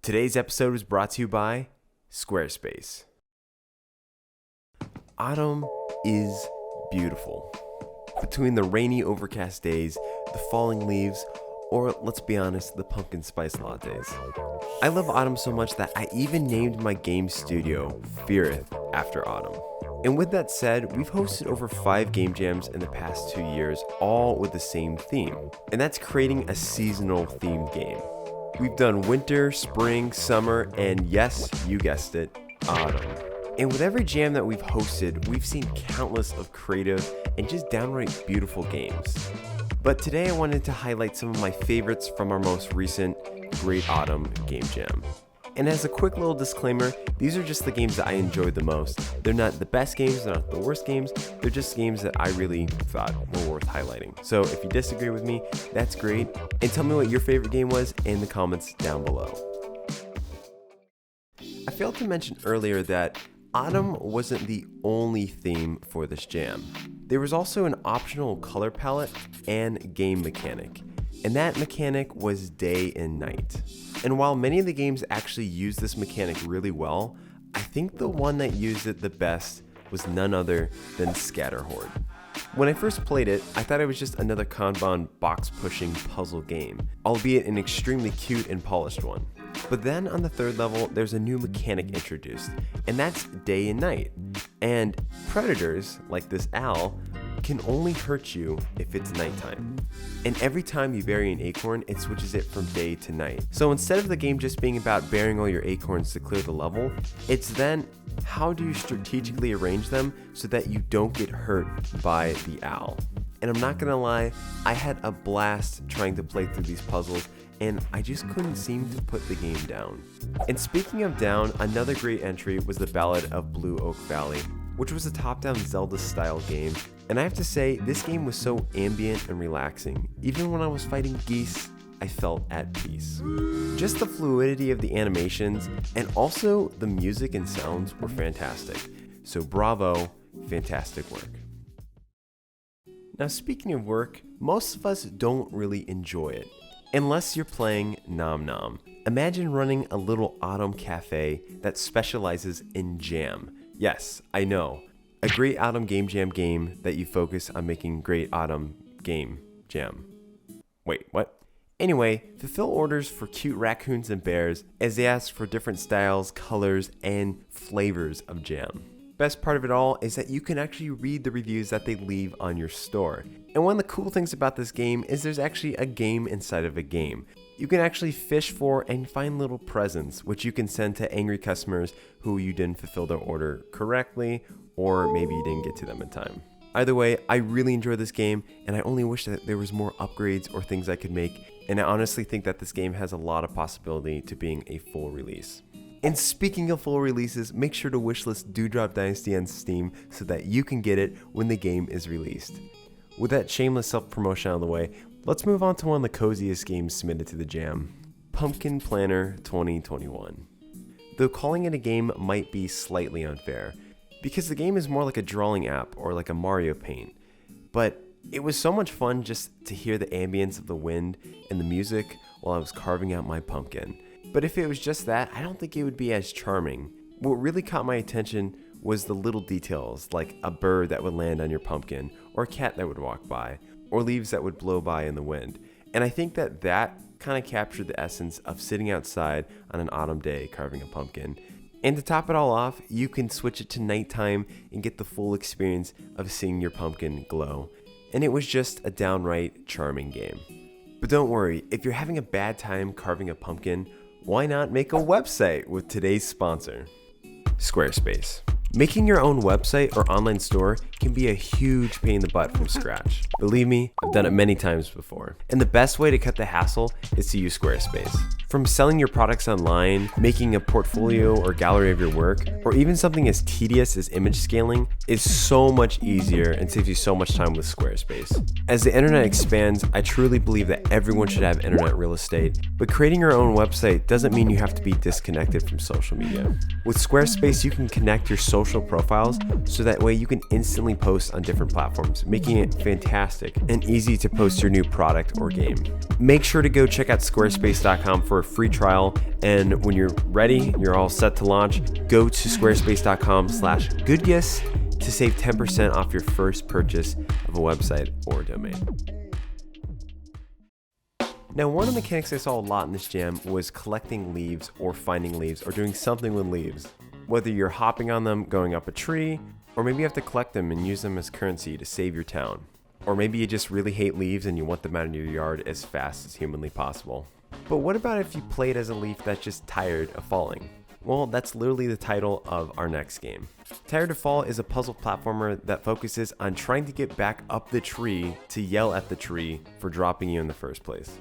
Today's episode was brought to you by Squarespace. Autumn is beautiful. Between the rainy, overcast days, the falling leaves, or let's be honest, the pumpkin spice lattes. I love autumn so much that I even named my game studio Feareth after autumn. And with that said, we've hosted over 5 game jams in the past 2 years, all with the same theme, and that's creating a seasonal themed game. We've done winter, spring, summer, and yes, you guessed it, autumn. And with every jam that we've hosted, we've seen countless of creative and just downright beautiful games. But today I wanted to highlight some of my favorites from our most recent Great Autumn Game Jam. And as a quick little disclaimer, these are just the games that I enjoyed the most. They're not the best games, they're not the worst games, they're just games that I really thought were worth highlighting. So if you disagree with me, that's great. And tell me what your favorite game was in the comments down below. I failed to mention earlier that autumn wasn't the only theme for this jam. There was also an optional color palette and game mechanic, and that mechanic was day and night. And while many of the games actually use this mechanic really well, I think the one that used it the best was none other than ScatterHoard. When I first played it, I thought it was just another Kanban box-pushing puzzle game, albeit an extremely cute and polished one. But then on the third level, there's a new mechanic introduced, and that's day and night. And predators, like this owl, can only hurt you if it's nighttime. And every time you bury an acorn, it switches it from day to night. So instead of the game just being about burying all your acorns to clear the level, it's then how do you strategically arrange them so that you don't get hurt by the owl. And I'm not gonna lie, I had a blast trying to play through these puzzles, and I just couldn't seem to put the game down. And speaking of down, another great entry was the Ballad of Blue Oak Valley, which was a top-down Zelda-style game. And I have to say, this game was so ambient and relaxing. Even when I was fighting geese, I felt at peace. Just the fluidity of the animations and also the music and sounds were fantastic. So bravo, fantastic work. Now speaking of work, most of us don't really enjoy it, unless you're playing Nom Nom. Imagine running a little autumn cafe that specializes in jam. Yes, I know, a great autumn game jam game that you focus on making great autumn game jam. Wait, what? Anyway, fulfill orders for cute raccoons and bears as they ask for different styles, colors, and flavors of jam. Best part of it all is that you can actually read the reviews that they leave on your store. And one of the cool things about this game is there's actually a game inside of a game. You can actually fish for and find little presents, which you can send to angry customers who you didn't fulfill their order correctly, or maybe you didn't get to them in time. Either way, I really enjoyed this game, and I only wish that there was more upgrades or things I could make, and I honestly think that this game has a lot of possibility to being a full release. And speaking of full releases, make sure to wishlist Dewdrop Dynasty on Steam so that you can get it when the game is released. With that shameless self-promotion out of the way, let's move on to one of the coziest games submitted to the jam, Pumpkin Planner 2021. Though calling it a game might be slightly unfair, because the game is more like a drawing app or like a Mario Paint. But it was so much fun just to hear the ambience of the wind and the music while I was carving out my pumpkin. But if it was just that, I don't think it would be as charming. What really caught my attention was the little details, like a bird that would land on your pumpkin, or a cat that would walk by, or leaves that would blow by in the wind. And I think that kind of captured the essence of sitting outside on an autumn day carving a pumpkin. And to top it all off, you can switch it to nighttime and get the full experience of seeing your pumpkin glow. And it was just a downright charming game. But don't worry, if you're having a bad time carving a pumpkin, why not make a website with today's sponsor, Squarespace. Making your own website or online store can be a huge pain in the butt from scratch. Believe me, I've done it many times before. And the best way to cut the hassle is to use Squarespace. From selling your products online, making a portfolio or gallery of your work, or even something as tedious as image scaling is so much easier and saves you so much time with Squarespace. As the internet expands, I truly believe that everyone should have internet real estate, but creating your own website doesn't mean you have to be disconnected from social media. With Squarespace, you can connect your social profiles so that way you can instantly constantly post on different platforms, making it fantastic and easy to post your new product or game. Make sure to go check out squarespace.com for a free trial, and when you're ready, you're all set to launch, go to squarespace.com/Goodgis to save 10% off your first purchase of a website or domain. Now, one of the mechanics I saw a lot in this jam was collecting leaves or finding leaves or doing something with leaves. Whether you're hopping on them, going up a tree, or maybe you have to collect them and use them as currency to save your town. Or maybe you just really hate leaves and you want them out of your yard as fast as humanly possible. But what about if you played as a leaf that's just tired of falling? Well, that's literally the title of our next game. Tired to Fall is a puzzle platformer that focuses on trying to get back up the tree to yell at the tree for dropping you in the first place.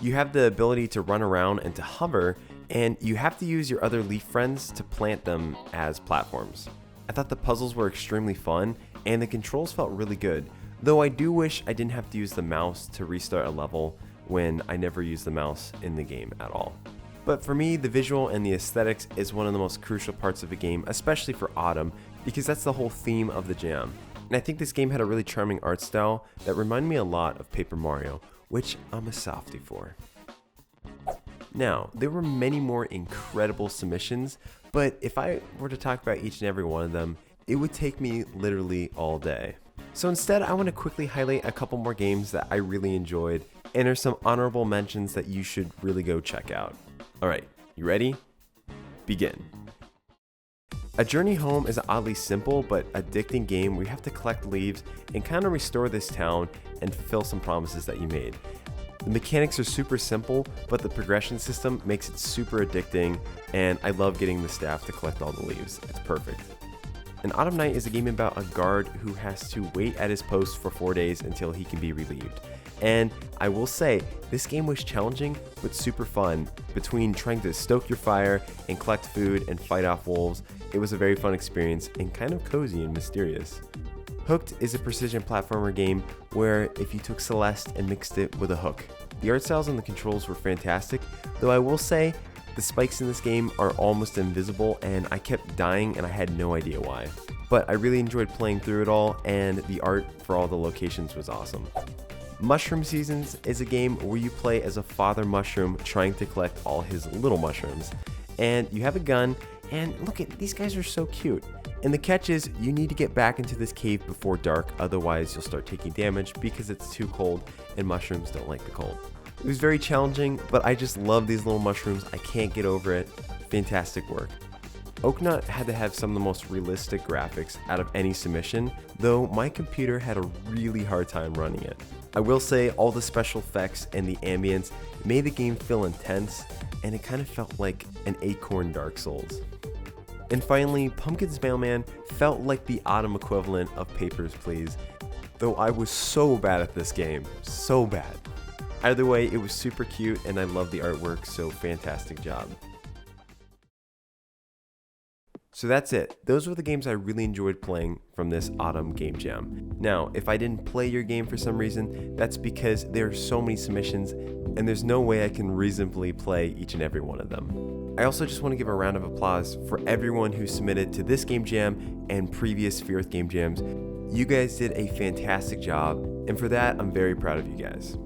You have the ability to run around and to hover, and you have to use your other leaf friends to plant them as platforms. I thought the puzzles were extremely fun, and the controls felt really good, though I do wish I didn't have to use the mouse to restart a level when I never use the mouse in the game at all. But for me, the visual and the aesthetics is one of the most crucial parts of a game, especially for Autumn, because that's the whole theme of the jam. And I think this game had a really charming art style that reminded me a lot of Paper Mario, which I'm a softie for. Now, there were many more incredible submissions, but if I were to talk about each and every one of them, it would take me literally all day. So instead, I want to quickly highlight a couple more games that I really enjoyed, and are some honorable mentions that you should really go check out. Alright, you ready? Begin. A Journey Home is an oddly simple but addicting game where you have to collect leaves and kind of restore this town and fulfill some promises that you made. The mechanics are super simple, but the progression system makes it super addicting, and I love getting the staff to collect all the leaves. It's perfect. An Autumn Night is a game about a guard who has to wait at his post for 4 days until he can be relieved. And I will say, this game was challenging but super fun. Between trying to stoke your fire and collect food and fight off wolves, it was a very fun experience and kind of cozy and mysterious. Hooked is a precision platformer game where if you took Celeste and mixed it with a hook. The art styles and the controls were fantastic, though I will say the spikes in this game are almost invisible and I kept dying and I had no idea why. But I really enjoyed playing through it all, and the art for all the locations was awesome. Mushroom Seasons is a game where you play as a father mushroom trying to collect all his little mushrooms. And you have a gun, and look at these guys are so cute. And the catch is you need to get back into this cave before dark, otherwise you'll start taking damage because it's too cold and mushrooms don't like the cold. It was very challenging, but I just love these little mushrooms. I can't get over it. Fantastic work. Oahknut had to have some of the most realistic graphics out of any submission, though my computer had a really hard time running it. I will say all the special effects and the ambience made the game feel intense, and it kind of felt like an Acorn Dark Souls. And finally, Pumpkin's Mailman felt like the Autumn equivalent of Papers, Please, though I was so bad at this game, so bad. Either way, it was super cute and I love the artwork, so fantastic job. So that's it. Those were the games I really enjoyed playing from this Autumn Game Jam. Now, if I didn't play your game for some reason, that's because there are so many submissions and there's no way I can reasonably play each and every one of them. I also just want to give a round of applause for everyone who submitted to this Game Jam and previous Fear Game Jams. You guys did a fantastic job, and for that, I'm very proud of you guys.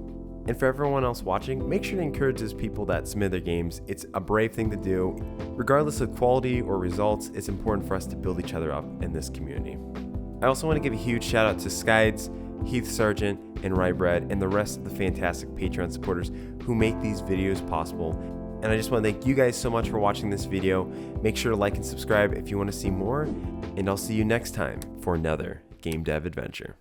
And for everyone else watching, make sure to encourage those people that submit their games. It's a brave thing to do. Regardless of quality or results, it's important for us to build each other up in this community. I also want to give a huge shout out to Skides, Heath Sargent, and Rybread, and the rest of the fantastic Patreon supporters who make these videos possible. And I just want to thank you guys so much for watching this video. Make sure to like and subscribe if you want to see more, and I'll see you next time for another Game Dev Adventure.